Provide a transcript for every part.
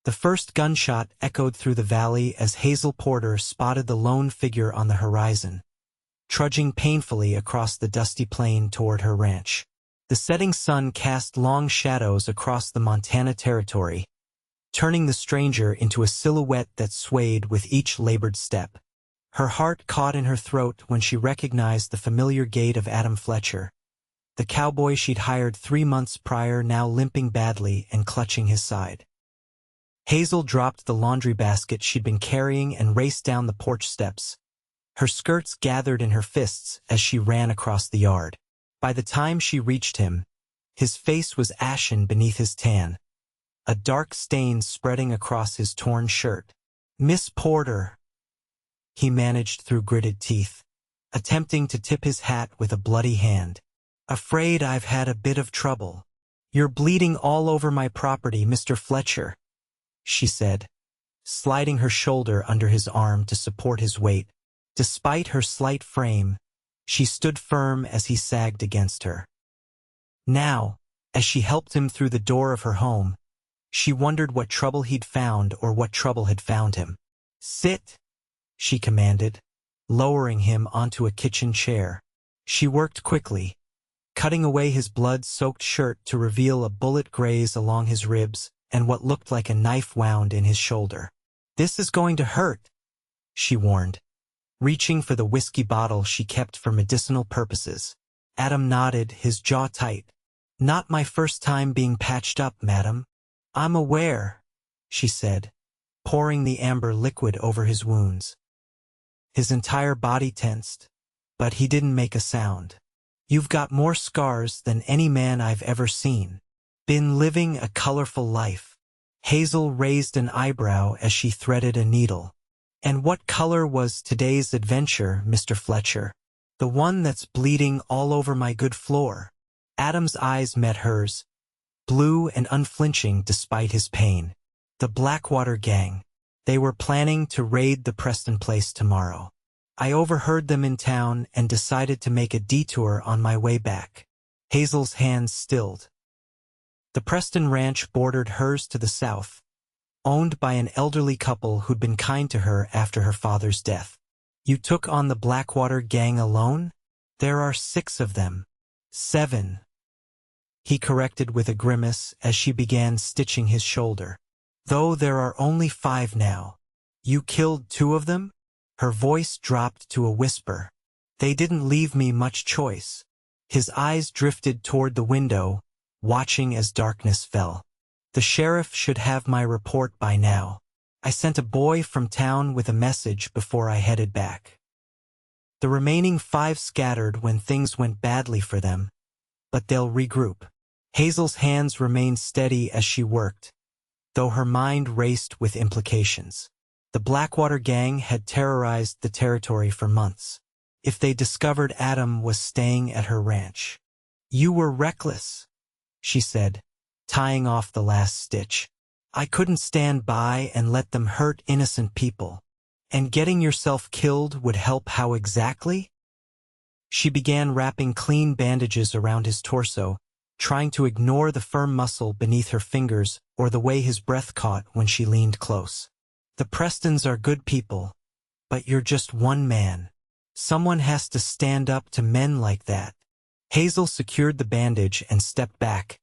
The first gunshot echoed through the valley as Hazel Porter spotted the lone figure on the horizon, trudging painfully across the dusty plain toward her ranch. The setting sun cast long shadows across the Montana territory, turning the stranger into a silhouette that swayed with each labored step. Her heart caught in her throat when she recognized the familiar gait of Adam Fletcher, the cowboy she'd hired 3 months prior, now limping badly and clutching his side. Hazel dropped the laundry basket she'd been carrying and raced down the porch steps. Her skirts gathered in her fists as she ran across the yard. By the time she reached him, his face was ashen beneath his tan, a dark stain spreading across his torn shirt. "Miss Porter," he managed through gritted teeth, attempting to tip his hat with a bloody hand. "Afraid I've had a bit of trouble. You're bleeding all over my property, Mr. Fletcher," she said, sliding her shoulder under his arm to support his weight. Despite her slight frame, she stood firm as he sagged against her. Now, as she helped him through the door of her home, she wondered what trouble he'd found or what trouble had found him. "Sit," she commanded, lowering him onto a kitchen chair. She worked quickly, cutting away his blood-soaked shirt to reveal a bullet graze along his ribs and what looked like a knife wound in his shoulder. "This is going to hurt," she warned, reaching for the whiskey bottle she kept for medicinal purposes. Adam nodded, his jaw tight. "Not my first time being patched up, madam." "I'm aware," she said, pouring the amber liquid over his wounds. His entire body tensed, but he didn't make a sound. "You've got more scars than any man I've ever seen. Been living a colorful life." Hazel raised an eyebrow as she threaded a needle. "And what color was today's adventure, Mr. Fletcher?" "The one that's bleeding all over my good floor." Adam's eyes met hers, blue and unflinching despite his pain. "The Blackwater gang. They were planning to raid the Preston place tomorrow. I overheard them in town and decided to make a detour on my way back." Hazel's hands stilled. The Preston ranch bordered hers to the south, owned by an elderly couple who'd been kind to her after her father's death. "You took on the Blackwater gang alone? There are 6 of them." "7. He corrected with a grimace as she began stitching his shoulder. "Though there are only 5 now. You killed 2 of them?" Her voice dropped to a whisper. "They didn't leave me much choice." His eyes drifted toward the window, watching as darkness fell. "The sheriff should have my report by now. I sent a boy from town with a message before I headed back." The remaining 5 scattered when things went badly for them, but they'll regroup. Hazel's hands remained steady as she worked, though her mind raced with implications. The Blackwater gang had terrorized the territory for months. If they discovered Adam was staying at her ranch. "You were reckless," she said, tying off the last stitch. "I couldn't stand by and let them hurt innocent people. And getting yourself killed would help how exactly?" She began wrapping clean bandages around his torso, trying to ignore the firm muscle beneath her fingers or the way his breath caught when she leaned close. "The Prestons are good people, but you're just one man. Someone has to stand up to men like that." Hazel secured the bandage and stepped back,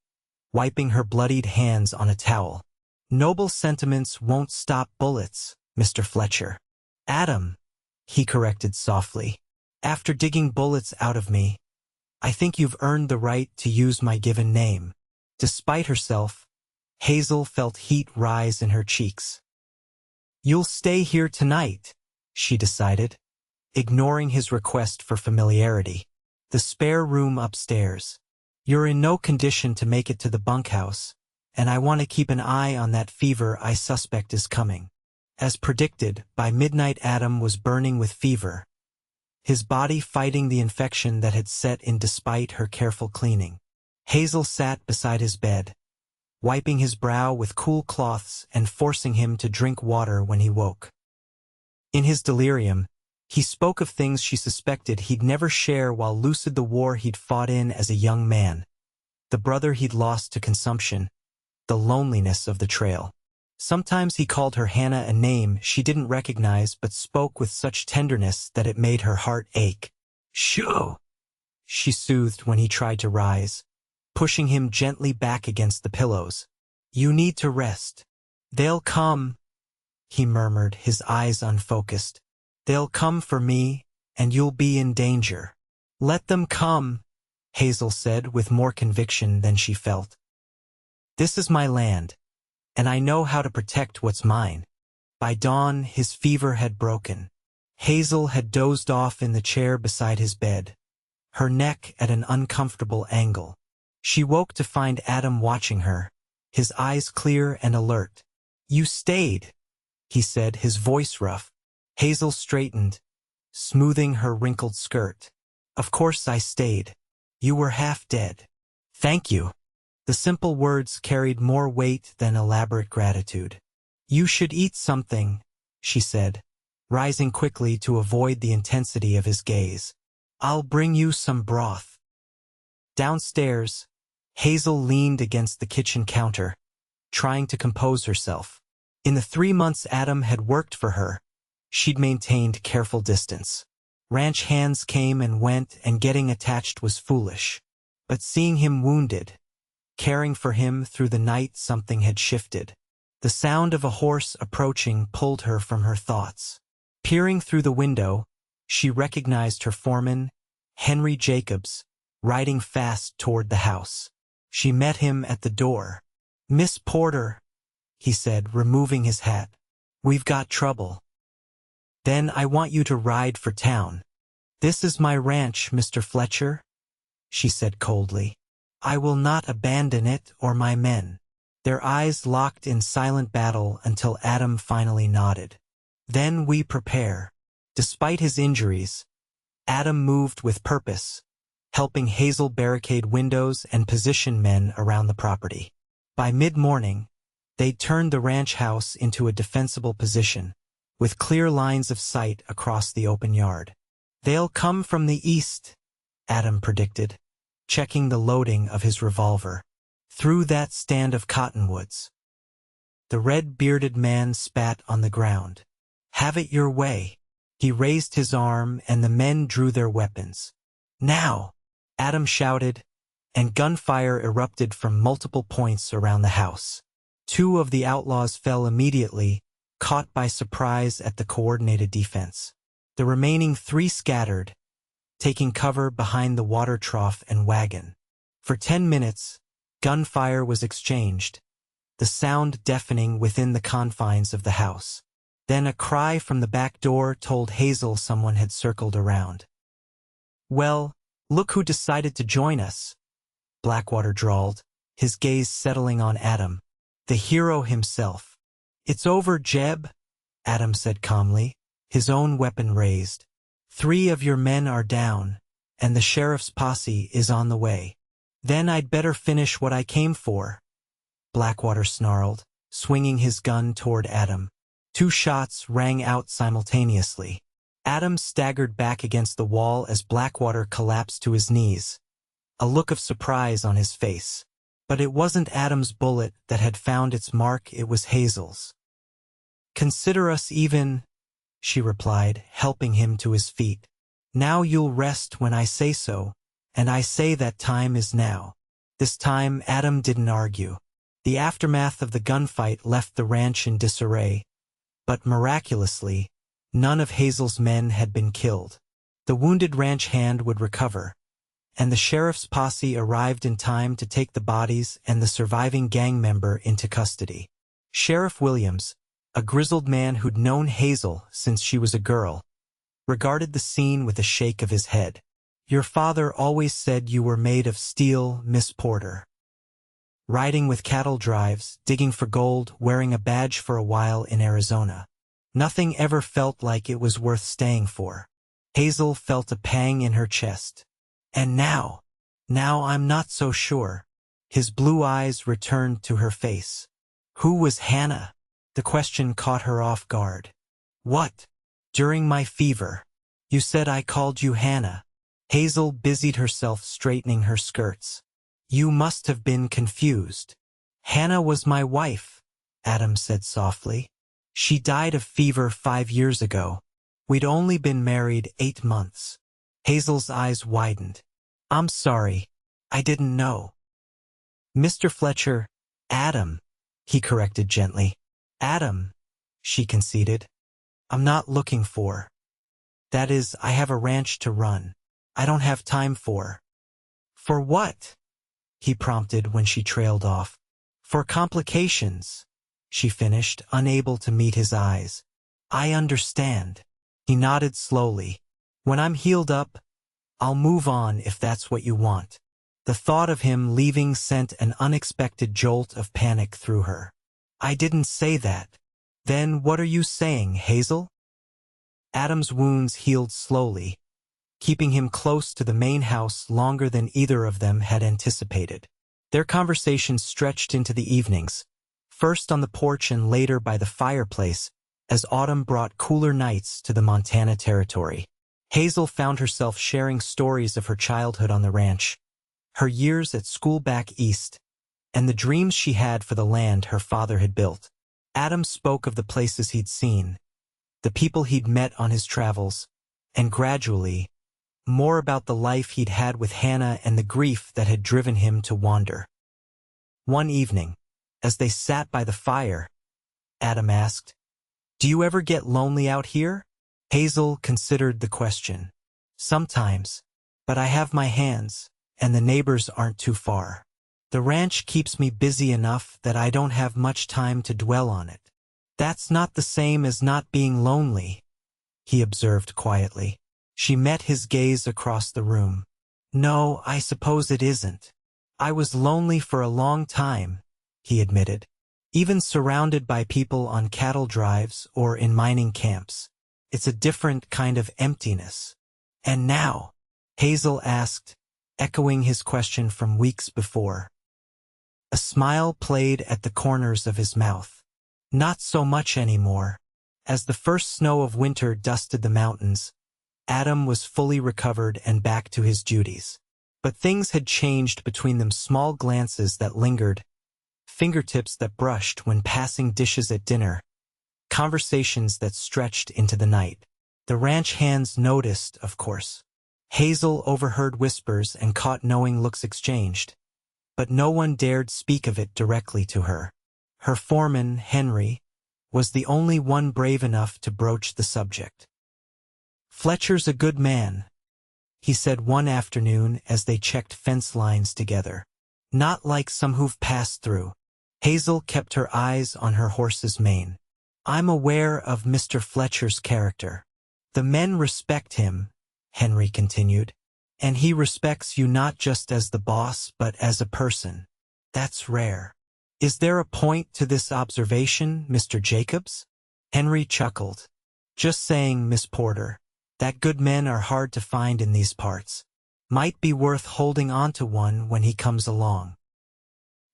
wiping her bloodied hands on a towel. "Noble sentiments won't stop bullets, Mr. Fletcher." "Adam," he corrected softly. "After digging bullets out of me, I think you've earned the right to use my given name." Despite herself, Hazel felt heat rise in her cheeks. "You'll stay here tonight," she decided, ignoring his request for familiarity. "The spare room upstairs. You're in no condition to make it to the bunkhouse, and I want to keep an eye on that fever I suspect is coming." As predicted, by midnight Adam was burning with fever, his body fighting the infection that had set in despite her careful cleaning. Hazel sat beside his bed, wiping his brow with cool cloths and forcing him to drink water when he woke. In his delirium, he spoke of things she suspected he'd never share while lucid: the war he'd fought in as a young man, the brother he'd lost to consumption, the loneliness of the trail. Sometimes he called her Hannah, a name she didn't recognize but spoke with such tenderness that it made her heart ache. "Shoo!" she soothed when he tried to rise, pushing him gently back against the pillows. "You need to rest." "They'll come," he murmured, his eyes unfocused. "They'll come for me, and you'll be in danger." "Let them come," Hazel said with more conviction than she felt. "This is my land, and I know how to protect what's mine." By dawn, his fever had broken. Hazel had dozed off in the chair beside his bed, her neck at an uncomfortable angle. She woke to find Adam watching her, his eyes clear and alert. "You stayed," he said, his voice rough. Hazel straightened, smoothing her wrinkled skirt. "Of course I stayed. You were half dead." "Thank you." The simple words carried more weight than elaborate gratitude. "You should eat something," she said, rising quickly to avoid the intensity of his gaze. "I'll bring you some broth." Downstairs, Hazel leaned against the kitchen counter, trying to compose herself. In the 3 months Adam had worked for her, she'd maintained careful distance. Ranch hands came and went, and getting attached was foolish. But seeing him wounded, caring for him through the night, something had shifted. The sound of a horse approaching pulled her from her thoughts. Peering through the window, she recognized her foreman, Henry Jacobs, riding fast toward the house. She met him at the door. "Miss Porter," he said, removing his hat. "We've got trouble." "Then I want you to ride for town." "This is my ranch, Mr. Fletcher," she said coldly. "I will not abandon it or my men." Their eyes locked in silent battle until Adam finally nodded. "Then we prepare." Despite his injuries, Adam moved with purpose, helping Hazel barricade windows and position men around the property. By mid-morning, they'd turned the ranch house into a defensible position, with clear lines of sight across the open yard. "They'll come from the east," Adam predicted, checking the loading of his revolver. "Through that stand of cottonwoods." The red-bearded man spat on the ground. "Have it your way." He raised his arm, and the men drew their weapons. "Now!" Adam shouted, and gunfire erupted from multiple points around the house. 2 of the outlaws fell immediately, caught by surprise at the coordinated defense. The remaining 3 scattered, taking cover behind the water trough and wagon. For 10 minutes, gunfire was exchanged, the sound deafening within the confines of the house. Then a cry from the back door told Hazel someone had circled around. "Well, look who decided to join us," Blackwater drawled, his gaze settling on Adam, the hero himself. "It's over, Jeb," Adam said calmly, his own weapon raised. 3 of your men are down, and the sheriff's posse is on the way." "Then I'd better finish what I came for," Blackwater snarled, swinging his gun toward Adam. 2 shots rang out simultaneously. Adam staggered back against the wall as Blackwater collapsed to his knees, a look of surprise on his face. But it wasn't Adam's bullet that had found its mark, it was Hazel's. "Consider us even," she replied, helping him to his feet. "Now you'll rest when I say so, and I say that time is now." This time Adam didn't argue. The aftermath of the gunfight left the ranch in disarray, but miraculously, none of Hazel's men had been killed. The wounded ranch hand would recover, and the sheriff's posse arrived in time to take the bodies and the surviving gang member into custody. Sheriff Williams, a grizzled man who'd known Hazel since she was a girl, regarded the scene with a shake of his head. "Your father always said you were made of steel, Miss Porter." Riding with cattle drives, digging for gold, wearing a badge for a while in Arizona. Nothing ever felt like it was worth staying for. Hazel felt a pang in her chest. "And now I'm not so sure." His blue eyes returned to her face. "Who was Hannah?" The question caught her off guard. "What? During my fever. You said I called you Hannah." Hazel busied herself straightening her skirts. "You must have been confused. Hannah was my wife." Adam said softly. She died of fever 5 years ago. We'd only been married 8 months. Hazel's eyes widened. I'm sorry. I didn't know. Mr. Fletcher, Adam, he corrected gently. Adam, she conceded. I'm not looking for. That is, I have a ranch to run. I don't have time for. For what? He prompted when she trailed off. For complications, she finished, unable to meet his eyes. I understand. He nodded slowly. When I'm healed up, I'll move on if that's what you want. The thought of him leaving sent an unexpected jolt of panic through her. I didn't say that. Then what are you saying, Hazel? Adam's wounds healed slowly, keeping him close to the main house longer than either of them had anticipated. Their conversation stretched into the evenings, first on the porch and later by the fireplace, as autumn brought cooler nights to the Montana territory. Hazel found herself sharing stories of her childhood on the ranch, her years at school back east, and the dreams she had for the land her father had built. Adam spoke of the places he'd seen, the people he'd met on his travels, and gradually, more about the life he'd had with Hannah and the grief that had driven him to wander. One evening, as they sat by the fire, Adam asked, "Do you ever get lonely out here?" Hazel considered the question. Sometimes, but I have my hands, and the neighbors aren't too far. The ranch keeps me busy enough that I don't have much time to dwell on it. That's not the same as not being lonely, he observed quietly. She met his gaze across the room. No, I suppose it isn't. I was lonely for a long time, he admitted, even surrounded by people on cattle drives or in mining camps. It's a different kind of emptiness. And now? Hazel asked, echoing his question from weeks before. A smile played at the corners of his mouth. Not so much anymore. As the first snow of winter dusted the mountains, Adam was fully recovered and back to his duties. But things had changed between them, small glances that lingered, fingertips that brushed when passing dishes at dinner, conversations that stretched into the night. The ranch hands noticed, of course. Hazel overheard whispers and caught knowing looks exchanged, but no one dared speak of it directly to her. Her foreman, Henry, was the only one brave enough to broach the subject. "Fletcher's a good man," he said one afternoon as they checked fence lines together. "Not like some who've passed through." Hazel kept her eyes on her horse's mane. "I'm aware of Mr. Fletcher's character. The men respect him," Henry continued, "and he respects you not just as the boss but as a person. That's rare. Is there a point to this observation, Mr. Jacobs?" Henry chuckled. "Just saying, Miss Porter, that good men are hard to find in these parts. Might be worth holding on to one when he comes along."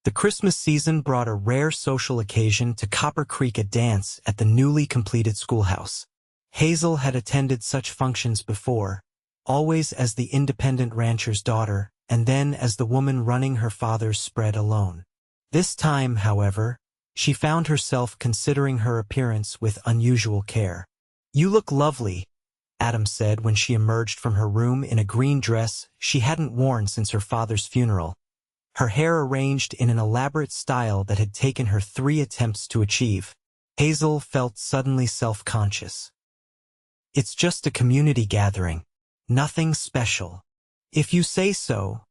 The Christmas season brought a rare social occasion to Copper Creek, a dance at the newly completed schoolhouse. Hazel had attended such functions before, always as the independent rancher's daughter, and then as the woman running her father's spread alone. This time, however, she found herself considering her appearance with unusual care. "You look lovely," Adam said when she emerged from her room in a green dress she hadn't worn since her father's funeral, her hair arranged in an elaborate style that had taken her 3 attempts to achieve. Hazel felt suddenly self-conscious. "It's just a community gathering. Nothing special." "If you say so,"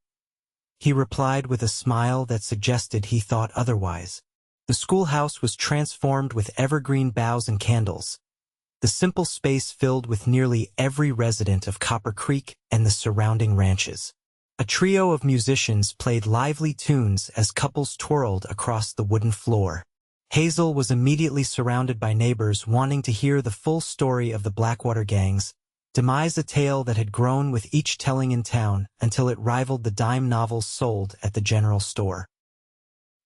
he replied with a smile that suggested he thought otherwise. The schoolhouse was transformed with evergreen boughs and candles, the simple space filled with nearly every resident of Copper Creek and the surrounding ranches. A trio of musicians played lively tunes as couples twirled across the wooden floor. Hazel was immediately surrounded by neighbors wanting to hear the full story of the Blackwater gang's demise, a tale that had grown with each telling in town until it rivaled the dime novels sold at the general store.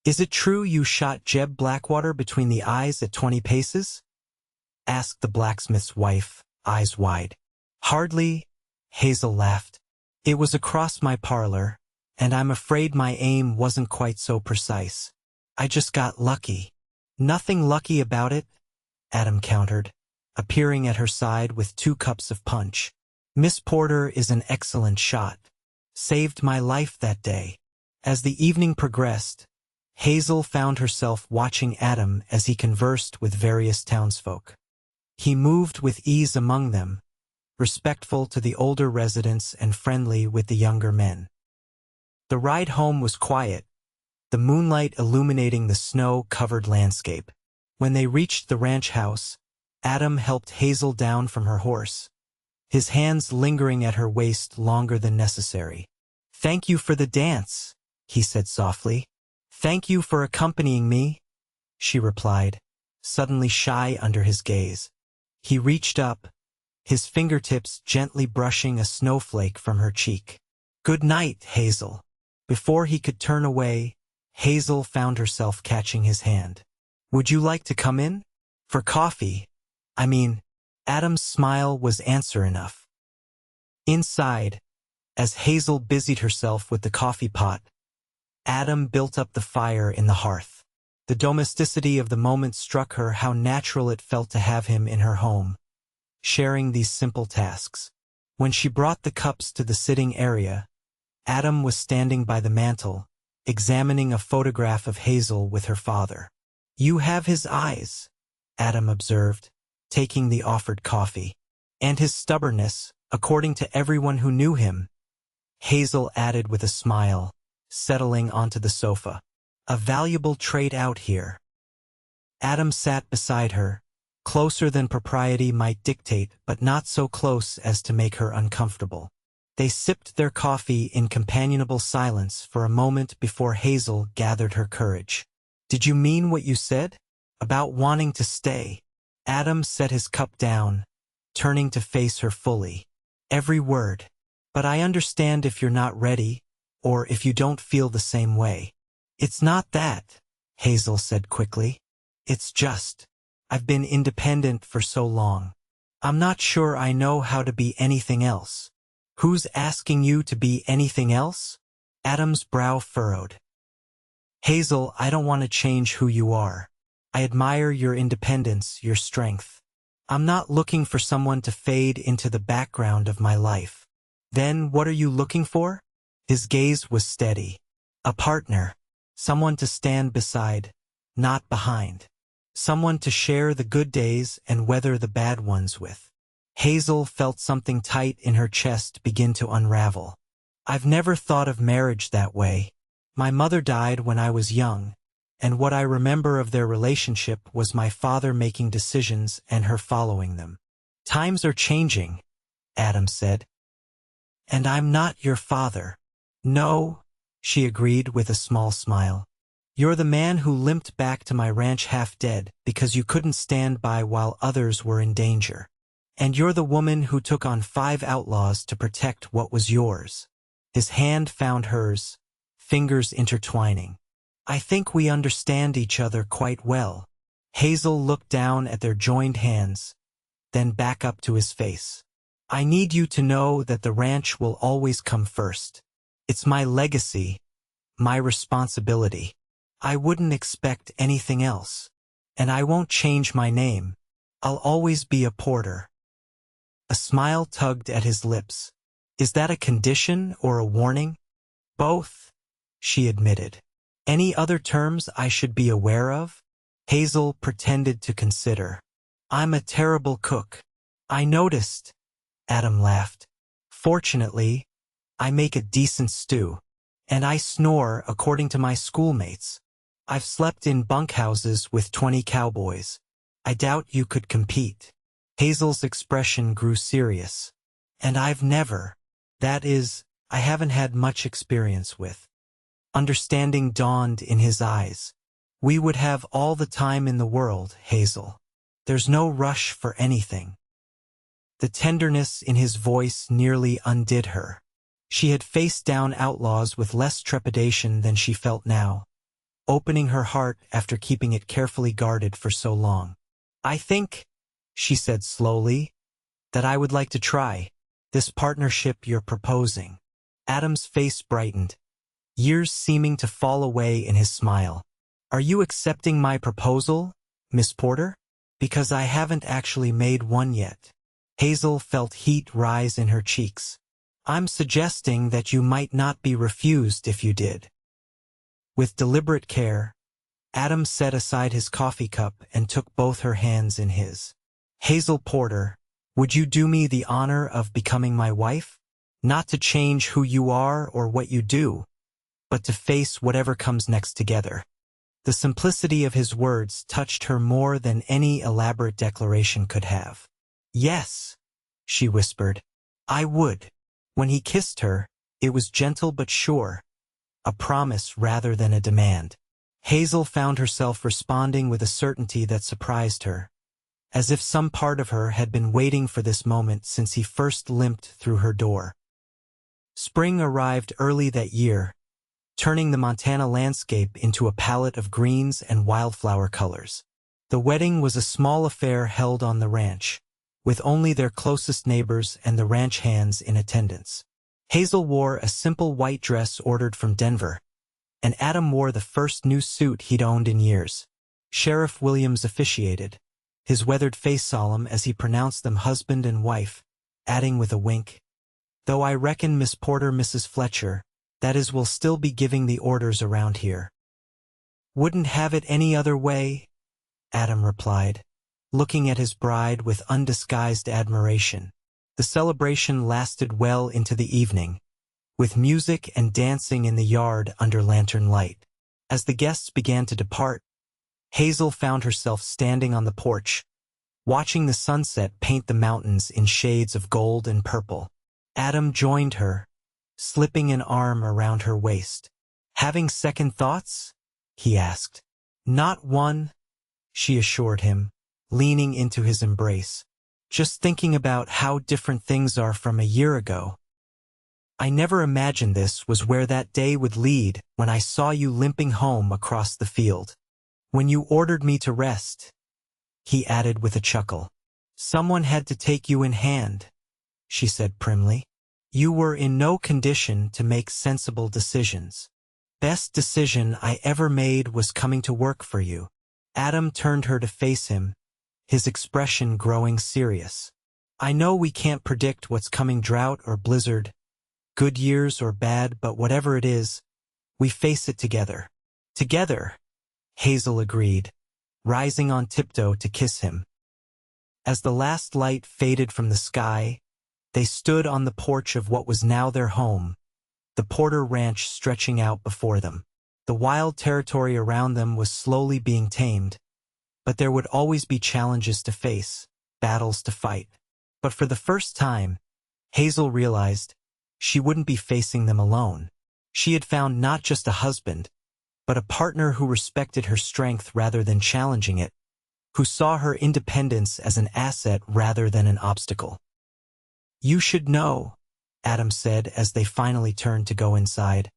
"Is it true you shot Jeb Blackwater between the eyes at 20 paces? Asked the blacksmith's wife, eyes wide. "Hardly," Hazel laughed. "It was across my parlor, and I'm afraid my aim wasn't quite so precise. I just got lucky." Nothing lucky about it, Adam countered, appearing at her side with 2 cups of punch. Miss Porter is an excellent shot. Saved my life that day. As the evening progressed, Hazel found herself watching Adam as he conversed with various townsfolk. He moved with ease among them, respectful to the older residents and friendly with the younger men. The ride home was quiet, the moonlight illuminating the snow-covered landscape. When they reached the ranch house, Adam helped Hazel down from her horse, his hands lingering at her waist longer than necessary. "Thank you for the dance," he said softly. "Thank you for accompanying me," she replied, suddenly shy under his gaze. He reached up, his fingertips gently brushing a snowflake from her cheek. "Good night, Hazel." Before he could turn away, Hazel found herself catching his hand. "Would you like to come in? For coffee? I mean," Adam's smile was answer enough. Inside, as Hazel busied herself with the coffee pot, Adam built up the fire in the hearth. The domesticity of the moment struck her how natural it felt to have him in her home, sharing these simple tasks. When she brought the cups to the sitting area, Adam was standing by the mantel, examining a photograph of Hazel with her father. "You have his eyes," Adam observed, taking the offered coffee. "And his stubbornness, according to everyone who knew him," Hazel added with a smile, settling onto the sofa. "A valuable trait out here." Adam sat beside her, closer than propriety might dictate, but not so close as to make her uncomfortable. They sipped their coffee in companionable silence for a moment before Hazel gathered her courage. "Did you mean what you said? About wanting to stay?" Adam set his cup down, turning to face her fully. "Every word. But I understand if you're not ready, or if you don't feel the same way." "It's not that," Hazel said quickly. "It's just, I've been independent for so long. I'm not sure I know how to be anything else." "Who's asking you to be anything else?" Adam's brow furrowed. "Hazel, I don't want to change who you are. I admire your independence, your strength. I'm not looking for someone to fade into the background of my life." "Then what are you looking for?" His gaze was steady. "A partner. Someone to stand beside, not behind. Someone to share the good days and weather the bad ones with." Hazel felt something tight in her chest begin to unravel. "I've never thought of marriage that way. My mother died when I was young, and what I remember of their relationship was my father making decisions and her following them." "Times are changing," Adam said. "And I'm not your father." "No," she agreed with a small smile. "You're the man who limped back to my ranch half dead because you couldn't stand by while others were in danger. And you're the woman who took on 5 outlaws to protect what was yours." His hand found hers, fingers intertwining. "I think we understand each other quite well." Hazel looked down at their joined hands, then back up to his face. "I need you to know that the ranch will always come first. It's my legacy, my responsibility. I wouldn't expect anything else. And I won't change my name. I'll always be a Porter." A smile tugged at his lips. "Is that a condition or a warning?" "Both," she admitted. "Any other terms I should be aware of?" Hazel pretended to consider. "I'm a terrible cook." "I noticed," Adam laughed. "Fortunately, I make a decent stew. And I snore according to my schoolmates. I've slept in bunkhouses with 20 cowboys. I doubt you could compete." Hazel's expression grew serious. "And I've never. That is, I haven't had much experience with." Understanding dawned in his eyes. "We would have all the time in the world, Hazel. There's no rush for anything." The tenderness in his voice nearly undid her. She had faced down outlaws with less trepidation than she felt now, opening her heart after keeping it carefully guarded for so long. "I think," she said slowly, "that I would like to try this partnership you're proposing." Adam's face brightened, years seeming to fall away in his smile. Are you accepting my proposal, Miss Porter? Because I haven't actually made one yet. Hazel felt heat rise in her cheeks. I'm suggesting that you might not be refused if you did. With deliberate care, Adam set aside his coffee cup and took both her hands in his. Hazel Porter, would you do me the honor of becoming my wife? Not to change who you are or what you do, but to face whatever comes next together. The simplicity of his words touched her more than any elaborate declaration could have. Yes, she whispered, I would. When he kissed her, it was gentle but sure, a promise rather than a demand. Hazel found herself responding with a certainty that surprised her, as if some part of her had been waiting for this moment since he first limped through her door. Spring arrived early that year, turning the Montana landscape into a palette of greens and wildflower colors. The wedding was a small affair held on the ranch, with only their closest neighbors and the ranch hands in attendance. Hazel wore a simple white dress ordered from Denver, and Adam wore the first new suit he'd owned in years. Sheriff Williams officiated, his weathered face solemn as he pronounced them husband and wife, adding with a wink, "Though I reckon Miss Porter, Mrs. Fletcher, that is, will still be giving the orders around here." "Wouldn't have it any other way," Adam replied, looking at his bride with undisguised admiration. The celebration lasted well into the evening, with music and dancing in the yard under lantern light. As the guests began to depart, Hazel found herself standing on the porch, watching the sunset paint the mountains in shades of gold and purple. Adam joined her, slipping an arm around her waist. "Having second thoughts?" he asked. "Not one," she assured him, leaning into his embrace. "Just thinking about how different things are from a year ago. I never imagined this was where that day would lead when I saw you limping home across the field. When you ordered me to rest," he added with a chuckle. "Someone had to take you in hand," she said primly. "You were in no condition to make sensible decisions. Best decision I ever made was coming to work for you." Adam turned her to face him, his expression growing serious. "I know we can't predict what's coming, drought or blizzard, good years or bad, but whatever it is, we face it together." "Together," Hazel agreed, rising on tiptoe to kiss him. As the last light faded from the sky, they stood on the porch of what was now their home, the Porter Ranch stretching out before them. The wild territory around them was slowly being tamed, but there would always be challenges to face, battles to fight. But for the first time, Hazel realized she wouldn't be facing them alone. She had found not just a husband, but a partner who respected her strength rather than challenging it, who saw her independence as an asset rather than an obstacle. "You should know," Adam said as they finally turned to go inside,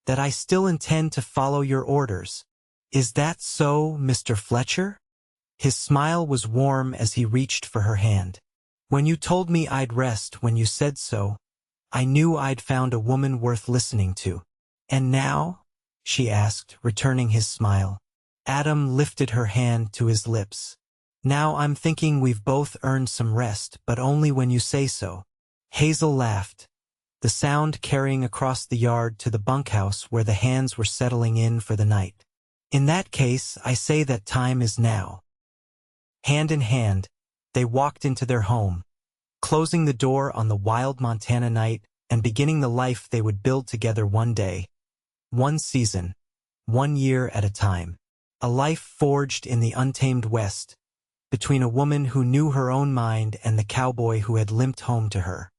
"that I still intend to follow your orders. Is that so, Mr. Fletcher?" His smile was warm as he reached for her hand. "When you told me I'd rest when you said so, I knew I'd found a woman worth listening to." "And now?" she asked, returning his smile. Adam lifted her hand to his lips. "Now I'm thinking we've both earned some rest, but only when you say so." Hazel laughed, the sound carrying across the yard to the bunkhouse where the hands were settling in for the night. "In that case, I say that time is now." Hand in hand, they walked into their home, closing the door on the wild Montana night and beginning the life they would build together one day, one season, 1 year at a time. A life forged in the untamed West, between a woman who knew her own mind and the cowboy who had limped home to her.